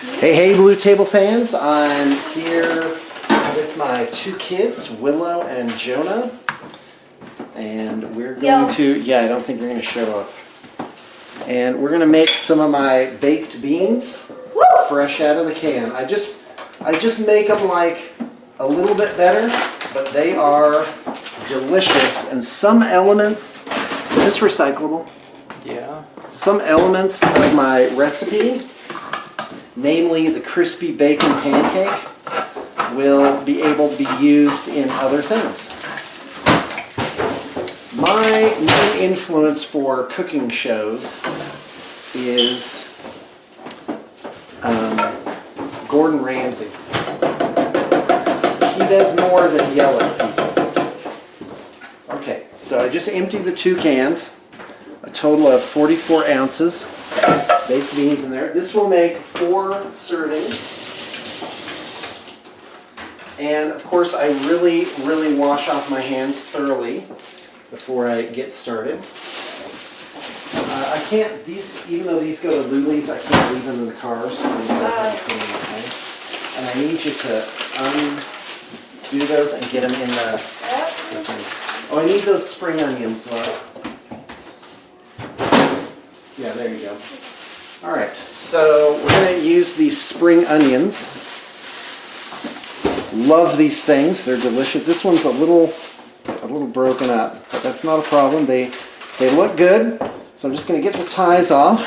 Hey, hey, Blue Table fans. I'm here with my two kids, Willow and Jonah. And we're going to, I don't think you're going to show up. And we're going to make some of my baked beans fresh out of the can. I just make them like a little bit better, but they are delicious. And some elements, is this recyclable? Yeah. Some elements of my recipe, namely the crispy bacon pancake, will be able to be used in other things. My main influence for cooking shows is Gordon Ramsay. He does more than yell at people. Okay, so I just emptied the two cans. A total of 44 ounces baked beans in there. This will make 4 servings. And of course I really wash off my hands thoroughly before I get started. I can't, even though these go to Luli's, I can't leave them in the car, so I'm going to go ahead and put them away. And I need you to undo those and get them in the thing. Oh, I need those spring onions though. Yeah, there you go. All right, so we're going to use these spring onions. Love these things; they're delicious. This one's a little broken up, but that's not a problem. They look good. So I'm just going to get the ties off,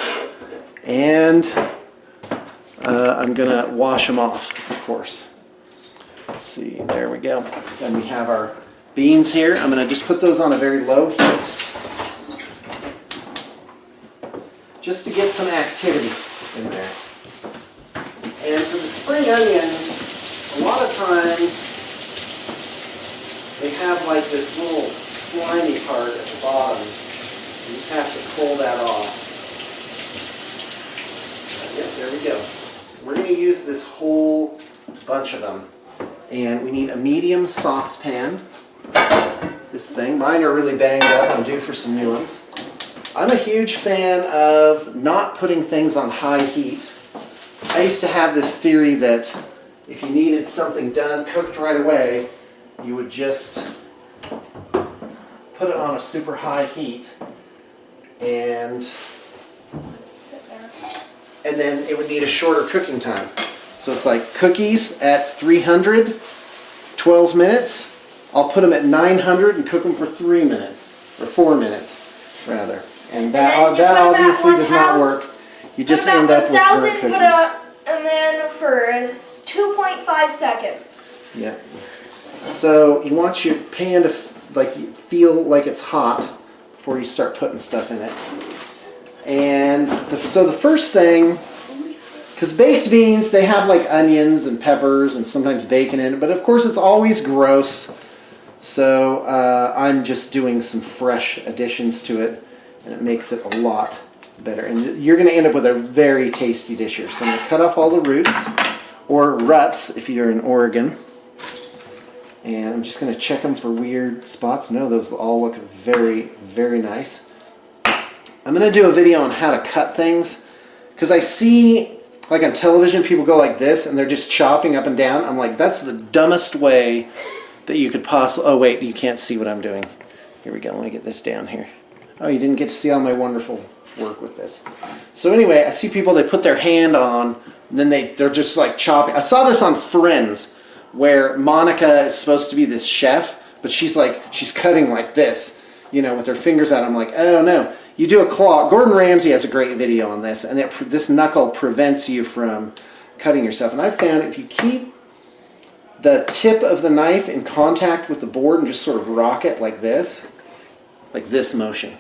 and I'm going to wash them off, of course. Let's see. There we go. Then we have our beans here. I'm going to just put those on a very low heat, just to get some activity in there. And for the spring onions, a lot of times they have like this little slimy part at the bottom. You just have to pull that off. Yep, there we go. We're going to use this whole bunch of them. And we need a medium saucepan. This thing. Mine are really banged up. I'm due for some new ones. I'm a huge fan of not putting things on high heat. I used to have this theory that if you needed something done, cooked right away, you would just put it on a super high heat and then it would need a shorter cooking time. So it's like cookies at 300, 12 minutes. I'll put them at 900 and cook them for 3 minutes, or 4 minutes rather. And that obviously does not work. You just end up with burnt cookies. And then for 2.5 seconds. Yeah. So you want your pan to feel like it's hot before you start putting stuff in it. And so the first thing, because baked beans, they have like onions and peppers and sometimes bacon in it, but of course it's always gross. So I'm just doing some fresh additions to it, and it makes it a lot better. And you're going to end up with a very tasty dish here. So I'm going to cut off all the roots, or ruts if you're in Oregon. And I'm just going to check them for weird spots. No, those all look very, very nice. I'm going to do a video on how to cut things, because I see, like on television, people go like this, and they're just chopping up and down. I'm like, that's the dumbest way that you could possibly... Oh, wait, you can't see what I'm doing. Here we go. Let me get this down here. Oh, you didn't get to see all my wonderful work with this. So anyway, I see people, they put their hand on, and then they're just like chopping. I saw this on Friends, where Monica is supposed to be this chef, but she's cutting like this, with her fingers out. I'm like, oh no. You do a claw. Gordon Ramsay has a great video on this, and this knuckle prevents you from cutting yourself. And I found if you keep the tip of the knife in contact with the board and just sort of rock it like this motion,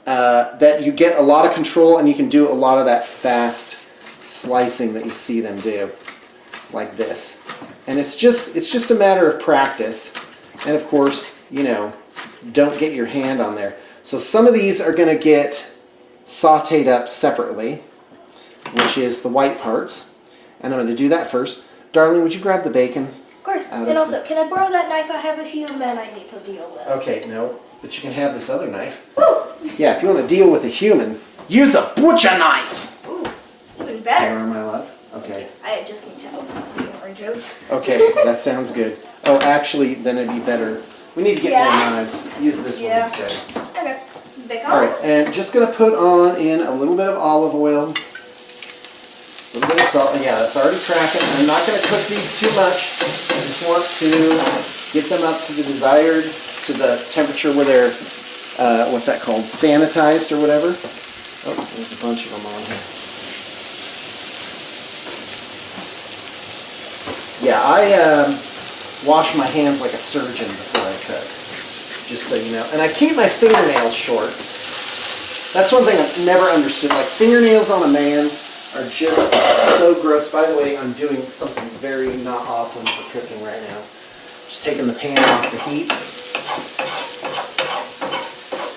that you get a lot of control, and you can do a lot of that fast slicing that you see them do, like this. And it's just a matter of practice, and of course, don't get your hand on there. So some of these are going to get sautéed up separately, which is the white parts, and I'm going to do that first. Darling, would you grab the bacon? Of course. And also, can I borrow that knife? I have a few men I need to deal with. Okay, no, but you can have this other knife. Woo! Yeah, if you want to deal with a human, use a butcher knife. Ooh, even be better. More, my love. Okay. I just need to open up the oranges. Okay, that sounds good. Oh, actually, then it'd be better. We need to get more knives. Use this one instead. Okay. Bacon. All right, and just gonna put on in a little bit of olive oil, a little bit of salt. Yeah, that's already cracking. I'm not gonna cook these too much. I just want to get them up to the desired, to the temperature where they're, what's that called? Sanitized or whatever. Oh, there's a bunch of them on here. Yeah, I wash my hands like a surgeon before I cook, just so you know. And I keep my fingernails short. That's one thing I've never understood. Like, fingernails on a man are just so gross. By the way, I'm doing something very not awesome for cooking right now. Just taking the pan off the heat.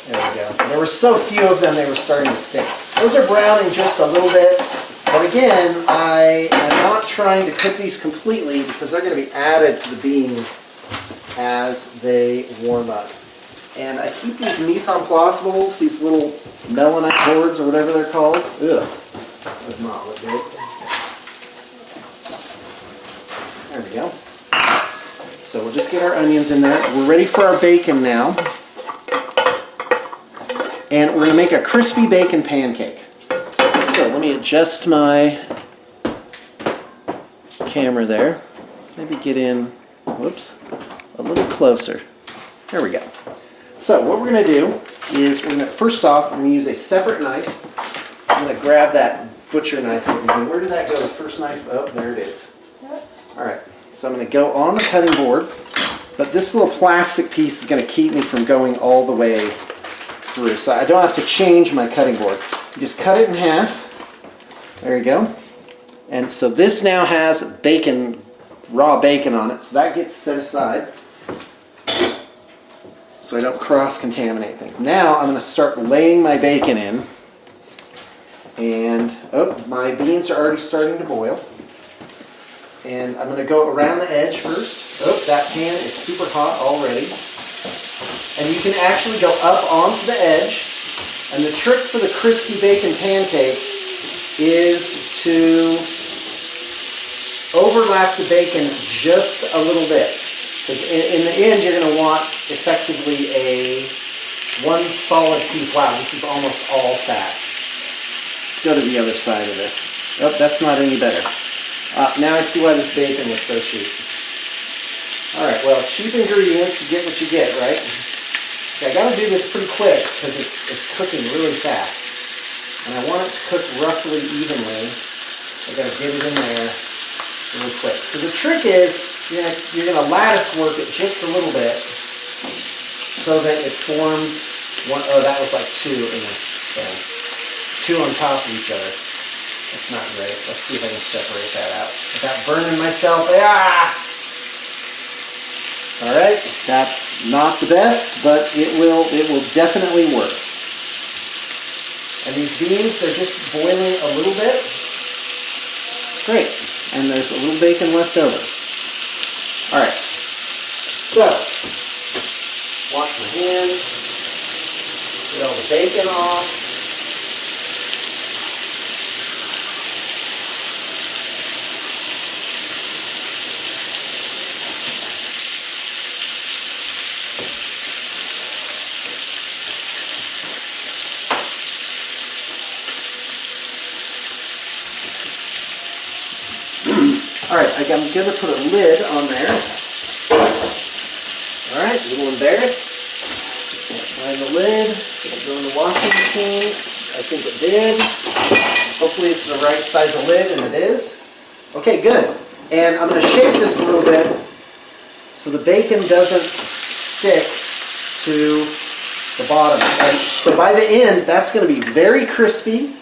There we go. There were so few of them, they were starting to stick. Those are browning just a little bit. But again, I am not trying to cook these completely because they're going to be added to the beans as they warm up. And I keep these mise en place bowls, these little melanite boards or whatever they're called. Ugh, that does not look good. There we go. So we'll just get our onions in there. We're ready for our bacon now. And we're going to make a crispy bacon pancake. So let me adjust my camera there. Maybe get in, whoops, a little closer. There we go. So what we're going to do is, first off, we're going to use a separate knife. I'm going to grab that butcher knife over here. Where did that go, the first knife? Oh, there it is. All right, so I'm going to go on the cutting board, but this little plastic piece is going to keep me from going all the way through. So I don't have to change my cutting board. You just cut it in half. There you go. And so this now has bacon, raw bacon on it, so that gets set aside so I don't cross-contaminate things. Now I'm going to start laying my bacon in. And, oh, my beans are already starting to boil. And I'm going to go around the edge first. Oh, that pan is super hot already. And you can actually go up onto the edge. And the trick for the crispy bacon pancake is to overlap the bacon just a little bit. Because in the end, you're going to want effectively one solid piece. Wow, this is almost all fat. Let's go to the other side of this. Oh, that's not any better. Now I see why this bacon was so cheap. All right, well, cheap ingredients, you get what you get, right? Okay, I got to do this pretty quick because it's cooking really fast. And I want it to cook roughly evenly. I've got to get it in there really quick. So the trick is you're going to lattice work it just a little bit so that it forms one. Oh, that was like two in the thing. Two on top of each other. That's not great. Let's see if I can separate that out without burning myself. Ah! All right, that's not the best, but it will definitely work. And these beans, they're just boiling a little bit. Great. And there's a little bacon left over. All right. So, wash my hands. Get all the bacon off. All right, I'm going to put a lid on there. All right, a little embarrassed. Find the lid. It'll go in the washing machine. I think it did. Hopefully it's the right size of lid, and it is. Okay, good. And I'm going to shake this a little bit so the bacon doesn't stick to the bottom. And so by the end, that's going to be very crispy.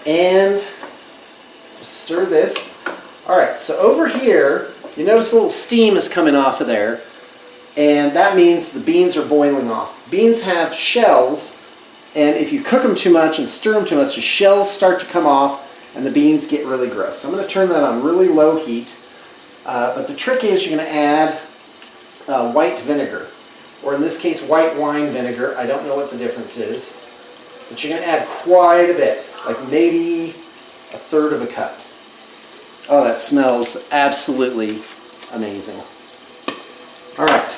And stir this. All right, so over here, you notice a little steam is coming off of there, and that means the beans are boiling off. Beans have shells, and if you cook them too much and stir them too much, the shells start to come off, and the beans get really gross. So I'm going to turn that on really low heat, but the trick is you're going to add white vinegar, or in this case, white wine vinegar. I don't know what the difference is, but you're going to add quite a bit, like maybe 1/3 of a cup. Oh, that smells absolutely amazing. All right,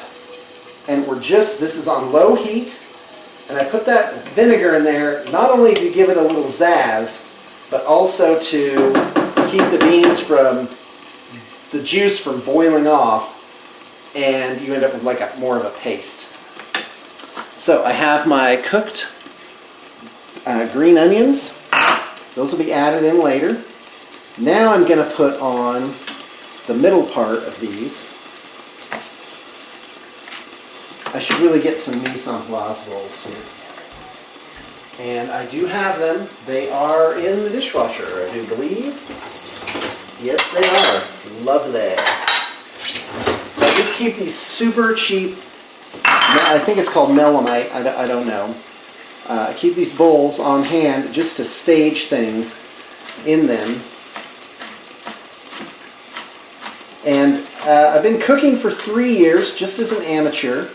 and this is on low heat, and I put that vinegar in there not only to give it a little zazz, but also to keep the beans from, the juice from boiling off, and you end up with like more of a paste. So I have my cooked green onions. Those will be added in later. Now I'm going to put on the middle part of these. I should really get some mise en place bowls here. And I do have them. They are in the dishwasher, I do believe. Yes, they are. Lovely. I just keep these super cheap, I think it's called melamite, I don't know. I keep these bowls on hand just to stage things in them. And I've been cooking for 3 years just as an amateur.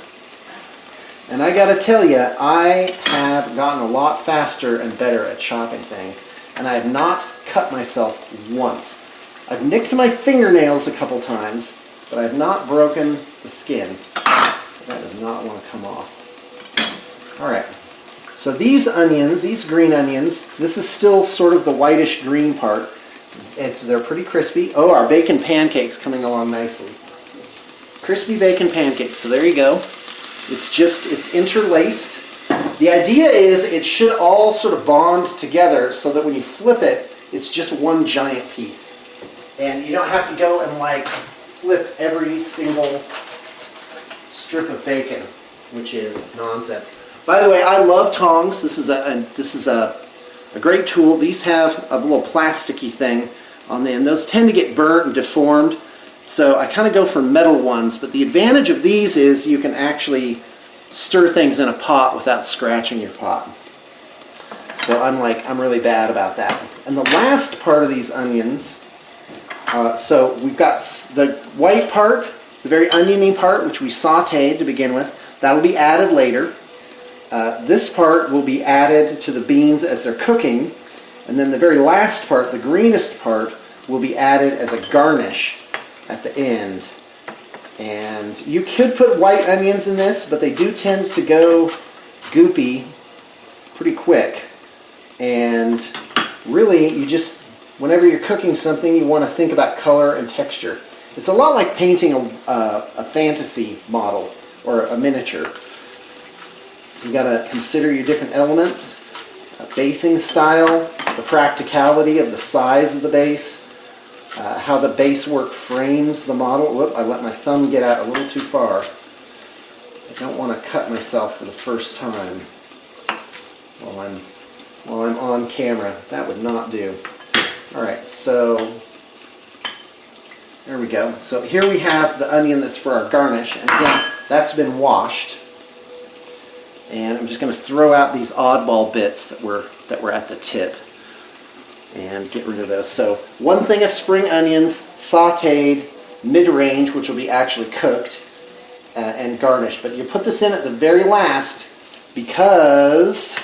And I gotta tell you, I have gotten a lot faster and better at chopping things. And I have not cut myself once. I've nicked my fingernails a couple times, but I have not broken the skin. That does not want to come off. All right. So these onions, these green onions, this is still sort of the whitish green part. They're pretty crispy. Oh, our bacon pancakes coming along nicely. Crispy bacon pancakes. So there you go. It's interlaced. The idea is it should all sort of bond together so that when you flip it, it's just one giant piece. And you don't have to go and like flip every single strip of bacon, which is nonsense. By the way, I love tongs. This is a great tool. These have a little plasticky thing on the end. Those tend to get burnt and deformed, so I kind of go for metal ones. But the advantage of these is you can actually stir things in a pot without scratching your pot. So I'm really bad about that. And the last part of these onions, so we've got the white part, the very oniony part, which we sauteed to begin with. That'll be added later. This part will be added to the beans as they're cooking. And then the very last part, the greenest part, will be added as a garnish at the end. And you could put white onions in this, but they do tend to go goopy pretty quick. And really, whenever you're cooking something, you want to think about color and texture. It's a lot like painting a fantasy model or a miniature. You got to consider your different elements, basing style, the practicality of the size of the base, how the base work frames the model. Whoop, I let my thumb get out a little too far. I don't want to cut myself for the first time while I'm on camera. That would not do. All right, so there we go. So here we have the onion that's for our garnish, and again, that's been washed. And I'm just going to throw out these oddball bits that were at the tip and get rid of those. So 1 thing of spring onions, sauteed, mid-range, which will be actually cooked and garnished. But you put this in at the very last because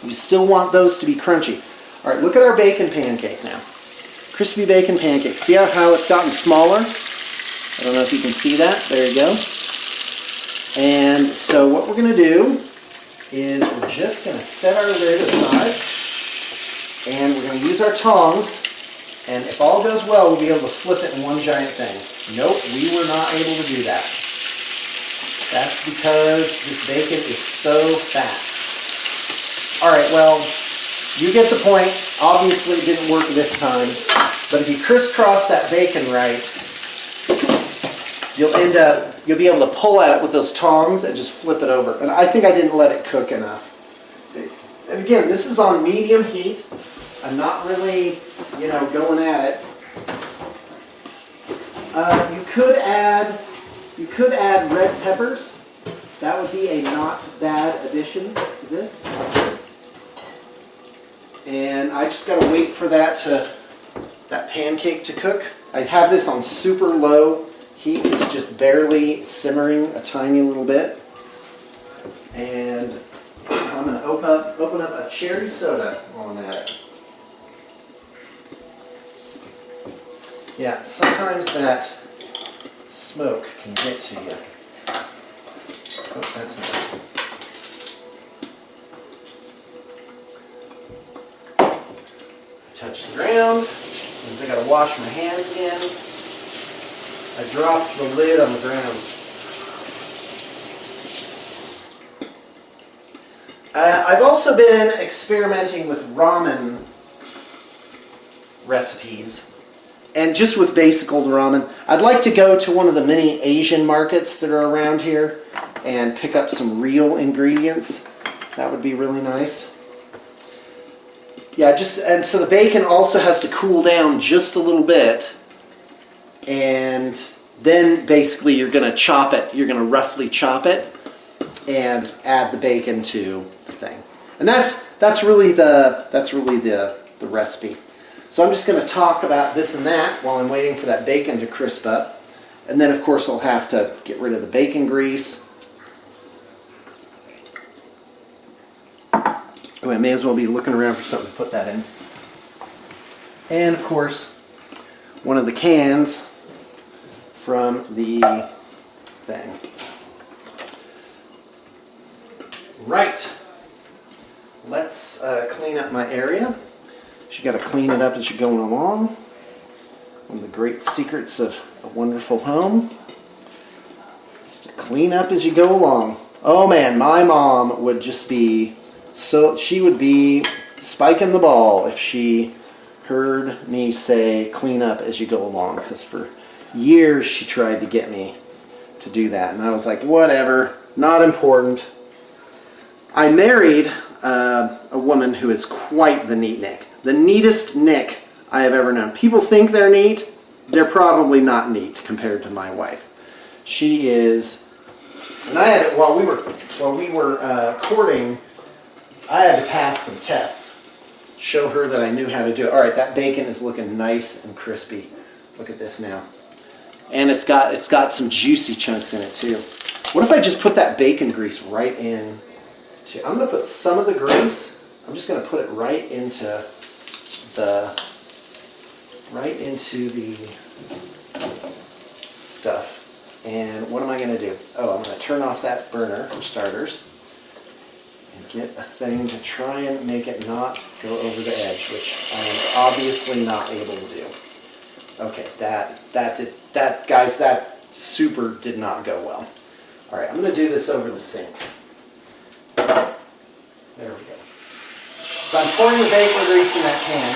you still want those to be crunchy. All right, look at our bacon pancake now. Crispy bacon pancake. See how it's gotten smaller? I don't know if you can see that. There you go. And so what we're going to do is we're just going to set our lid aside, and we're going to use our tongs, and if all goes well, we'll be able to flip it in one giant thing. Nope, we were not able to do that. That's because this bacon is so fat. All right, well, you get the point. Obviously it didn't work this time, but if you crisscross that bacon right, you'll be able to pull at it with those tongs and just flip it over. And I think I didn't let it cook enough. And again, this is on medium heat. I'm not really, going at it. You could add red peppers. That would be a not bad addition to this. And I just got to wait for that pancake to cook. I have this on super low heat. It's just barely simmering a tiny little bit. And I'm going to open up a cherry soda while I'm at it. Yeah, sometimes that smoke can get to you. Oh, that's nice. Touch the ground. Means I gotta wash my hands again. I dropped the lid on the ground. I've also been experimenting with ramen recipes. And just with basic old ramen. I'd like to go to one of the many Asian markets that are around here and pick up some real ingredients. That would be really nice. Yeah, and so the bacon also has to cool down just a little bit. And then basically you're going to chop it. You're going to roughly chop it and add the bacon to the thing. And that's really the recipe. So I'm just going to talk about this and that while I'm waiting for that bacon to crisp up. And then, of course, I'll have to get rid of the bacon grease. Oh, I may as well be looking around for something to put that in. And, of course, one of the cans from the thing. Right. Let's clean up my area. You got to clean it up as you're going along. One of the great secrets of a wonderful home is to clean up as you go along. Oh man, my mom would just be she would be spiking the ball if she heard me say clean up as you go along, because for years she tried to get me to do that, and I was like, whatever, not important. I married a woman who is quite the neatnik. The neatest Nick I have ever known. People think they're neat. They're probably not neat compared to my wife. She is, and I had while we were courting, I had to pass some tests. Show her that I knew how to do it. All right, that bacon is looking nice and crispy. Look at this now, and it's got some juicy chunks in it too. What if I just put that bacon grease right in? I'm going to put some of the grease. I'm just going to put it right into the stuff. And what am I going to do? Oh, I'm going to turn off that burner for starters and get a thing to try and make it not go over the edge, which I am obviously not able to do. Okay, that super did not go well. All right, I'm going to do this over the sink. There we go. So I'm pouring the bacon grease in that can.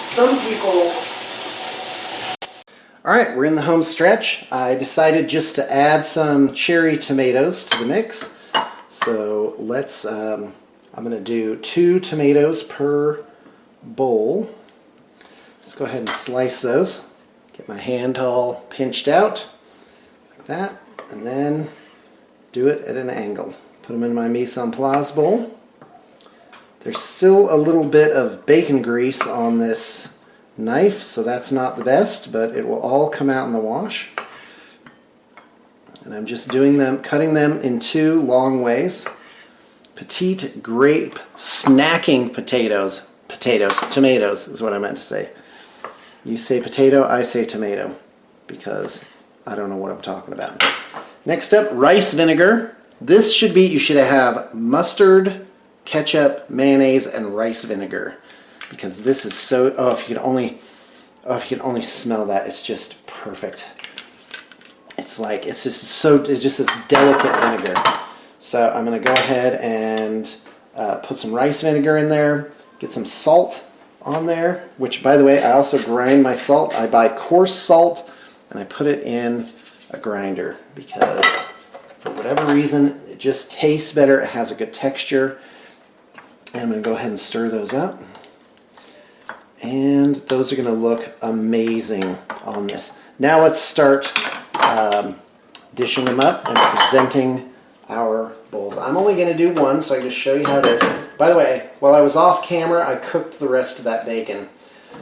Some people... Alright, we're in the home stretch. I decided just to add some cherry tomatoes to the mix. So let's, I'm going to do 2 tomatoes per bowl. Let's go ahead and slice those. Get my hand all pinched out, like that, and then do it at an angle. Put them in my mise en place bowl. There's still a little bit of bacon grease on this knife, so that's not the best, but it will all come out in the wash. And I'm just cutting them in 2 long ways. Petite grape snacking tomatoes is what I meant to say. You say potato, I say tomato, because I don't know what I'm talking about. Next up, rice vinegar. You should have mustard, ketchup, mayonnaise, and rice vinegar, because this is so, if you could only smell that, it's just perfect. It's just this delicate vinegar. So I'm going to go ahead and put some rice vinegar in there, get some salt on there, which, by the way, I also grind my salt. I buy coarse salt and I put it in a grinder because for whatever reason it just tastes better. It has a good texture. And I'm going to go ahead and stir those up. And those are going to look amazing on this. Now let's start dishing them up and presenting our bowls. I'm only going to do one, so I can just show you how it is. By the way, while I was off camera, I cooked the rest of that bacon.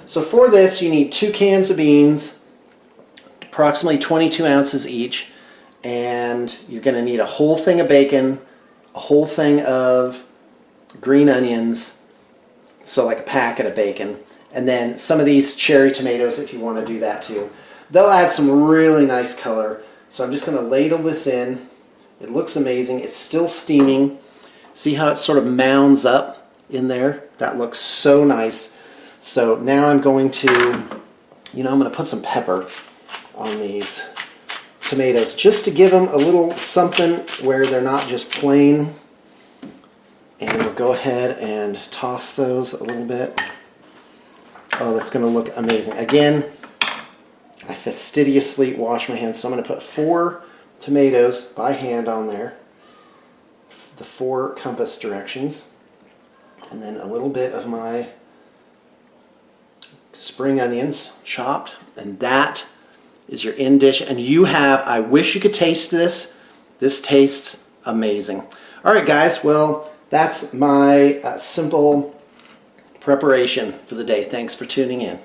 So for this, you need 2 cans of beans, approximately 22 ounces each, and you're going to need a whole thing of bacon, a whole thing of green onions, so like a packet of bacon, And then some of these cherry tomatoes if you want to do that too. They'll add some really nice color. So I'm just going to ladle this in. It looks amazing. It's still steaming. See how it sort of mounds up in there? That looks so nice. So now I'm going to, I'm going to put some pepper on these tomatoes just to give them a little something where they're not just plain. And we'll go ahead and toss those a little bit. Oh, that's going to look amazing. Again, I fastidiously wash my hands, so I'm going to put 4 tomatoes by hand on there, the 4 compass directions, and then a little bit of my spring onions chopped, and that is your end dish. And you have, I wish you could taste this. This tastes amazing. All right, guys, well, that's my simple preparation for the day. Thanks for tuning in.